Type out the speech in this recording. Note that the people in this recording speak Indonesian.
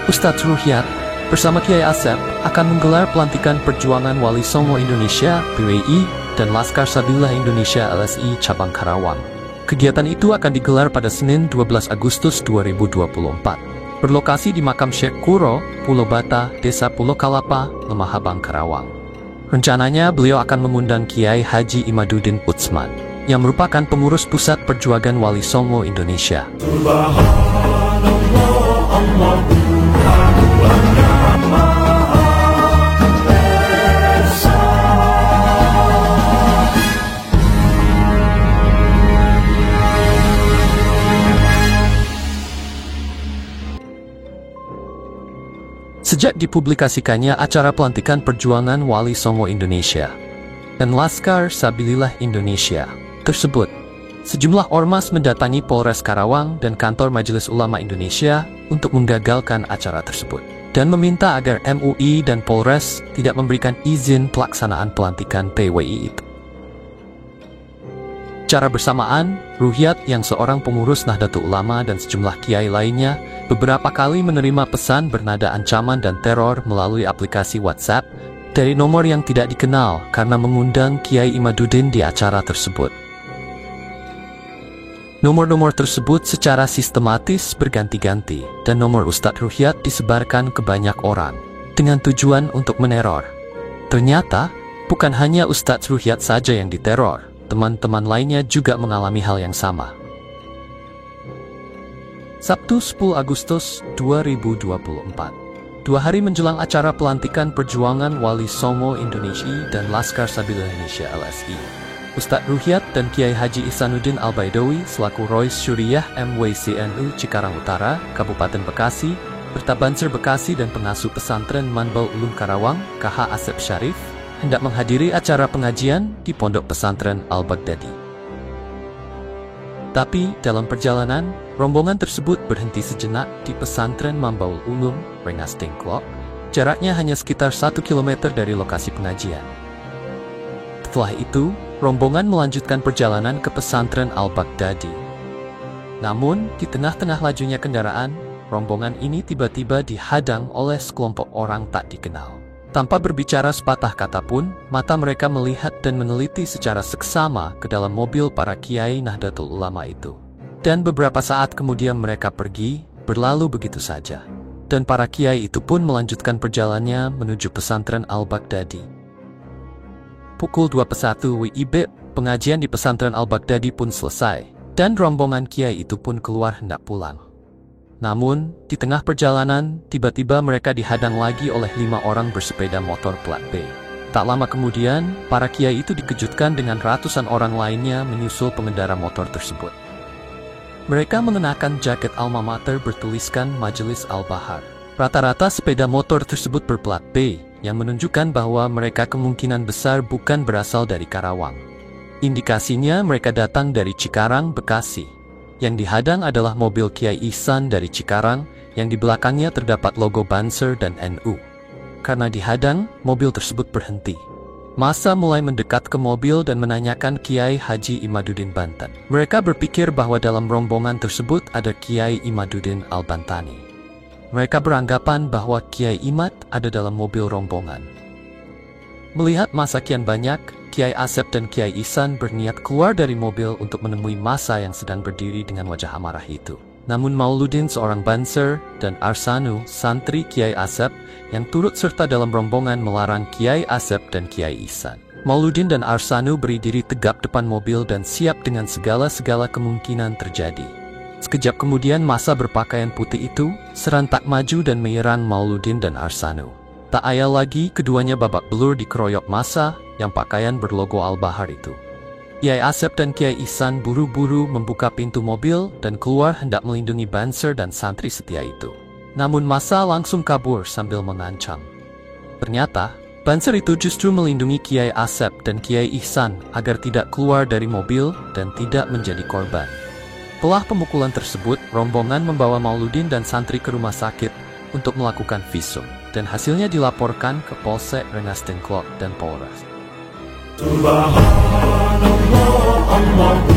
Ustadz Ruhyat bersama Kiai Asep akan menggelar pelantikan Perjuangan Wali Songo Indonesia (PWI) dan Laskar Sabilillah Indonesia (LSI) cabang Karawang. Kegiatan itu akan digelar pada Senin 12 Agustus 2024. Berlokasi di Makam Syekh Kuro, Pulau Bata, Desa Pulau Kalapa, Lemah Habang, Karawang. Rencananya beliau akan mengundang Kiai Haji Imaduddin Utsman, yang merupakan pengurus Pusat Perjuangan Wali Songo Indonesia. Sejak dipublikasikannya acara pelantikan Perjuangan Wali Songo Indonesia dan Laskar Sabilillah Indonesia tersebut, sejumlah ormas mendatangi Polres Karawang dan kantor Majelis Ulama Indonesia untuk menggagalkan acara tersebut dan meminta agar MUI dan Polres tidak memberikan izin pelaksanaan pelantikan PWI itu. Secara bersamaan, Ruhyat yang seorang pengurus Nahdlatul Ulama dan sejumlah kiai lainnya beberapa kali menerima pesan bernada ancaman dan teror melalui aplikasi WhatsApp dari nomor yang tidak dikenal karena mengundang Kiai Imaduddin di acara tersebut. Nomor-nomor tersebut secara sistematis berganti-ganti dan nomor Ustadz Ruhyat disebarkan ke banyak orang dengan tujuan untuk meneror. Ternyata, bukan hanya Ustadz Ruhyat saja yang diteror, teman-teman lainnya juga mengalami hal yang sama. Sabtu 10 Agustus 2024, 2 hari menjelang acara pelantikan Perjuangan Wali Songo Indonesia dan Laskar Sabilillah Indonesia (LSI), Ustadz Ruhyat dan Kiai Haji Ihsanuddin Al-Baidowi selaku Rois Syuriah MWCNU Cikarang Utara, Kabupaten Bekasi, Bertabanser Bekasi dan pengasuh pesantren Manbaul Ulum Karawang, KH Asep Syarif, hendak menghadiri acara pengajian di Pondok Pesantren Al-Baghdadi. Tapi dalam perjalanan, rombongan tersebut berhenti sejenak di pesantren Manbaul Ulum, Rengas Dengklok, jaraknya hanya sekitar 1 km dari lokasi pengajian. Setelah itu, rombongan melanjutkan perjalanan ke pesantren Al-Baghdadi. Namun, di tengah-tengah lajunya kendaraan, rombongan ini tiba-tiba dihadang oleh sekelompok orang tak dikenal. Tanpa berbicara sepatah kata pun, mata mereka melihat dan meneliti secara seksama ke dalam mobil para kiai Nahdlatul Ulama itu. Dan beberapa saat kemudian mereka pergi, berlalu begitu saja. Dan para kiai itu pun melanjutkan perjalanannya menuju pesantren Al-Baghdadi. Pukul 21 WIB, pengajian di pesantren Al-Baghdadi pun selesai, dan rombongan kiai itu pun keluar hendak pulang. Namun, di tengah perjalanan, tiba-tiba mereka dihadang lagi oleh 5 orang bersepeda motor plat B. Tak lama kemudian, para kiai itu dikejutkan dengan ratusan orang lainnya menyusul pengendara motor tersebut. Mereka mengenakan jaket alma mater bertuliskan Majelis Al-Bahar. Rata-rata sepeda motor tersebut berplat B, yang menunjukkan bahwa mereka kemungkinan besar bukan berasal dari Karawang. Indikasinya mereka datang dari Cikarang, Bekasi. Yang dihadang adalah mobil Kiai Ihsan dari Cikarang, yang di belakangnya terdapat logo Banser dan NU. Karena dihadang, mobil tersebut berhenti. Massa mulai mendekat ke mobil dan menanyakan Kiai Haji Imaduddin Bantan. Mereka berpikir bahwa dalam rombongan tersebut ada Kiai Imaduddin Al-Bantani. Mereka beranggapan bahwa Kiai Imad ada dalam mobil rombongan. Melihat massa kian banyak, Kiai Asep dan Kiai Ihsan berniat keluar dari mobil untuk menemui massa yang sedang berdiri dengan wajah amarah itu. Namun Mauluddin seorang Banser dan Arsanu, santri Kiai Asep, yang turut serta dalam rombongan melarang Kiai Asep dan Kiai Ihsan. Mauluddin dan Arsanu berdiri tegap depan mobil dan siap dengan segala kemungkinan terjadi. Sekejap kemudian massa berpakaian putih itu serentak maju dan menyerang Mauluddin dan Arsanu. Tak ayal lagi keduanya babak belur dikeroyok massa yang pakaian berlogo Al-Bahar itu. Kiai Asep dan Kiai Ihsan buru-buru membuka pintu mobil dan keluar hendak melindungi Banser dan santri setia itu. Namun massa langsung kabur sambil mengancam. Ternyata, Banser itu justru melindungi Kiai Asep dan Kiai Ihsan agar tidak keluar dari mobil dan tidak menjadi korban. Setelah pemukulan tersebut, rombongan membawa Mauluddin dan santri ke rumah sakit untuk melakukan visum, dan hasilnya dilaporkan ke Polsek Rengas Dengklok dan Polres. Subhanallah, Allah.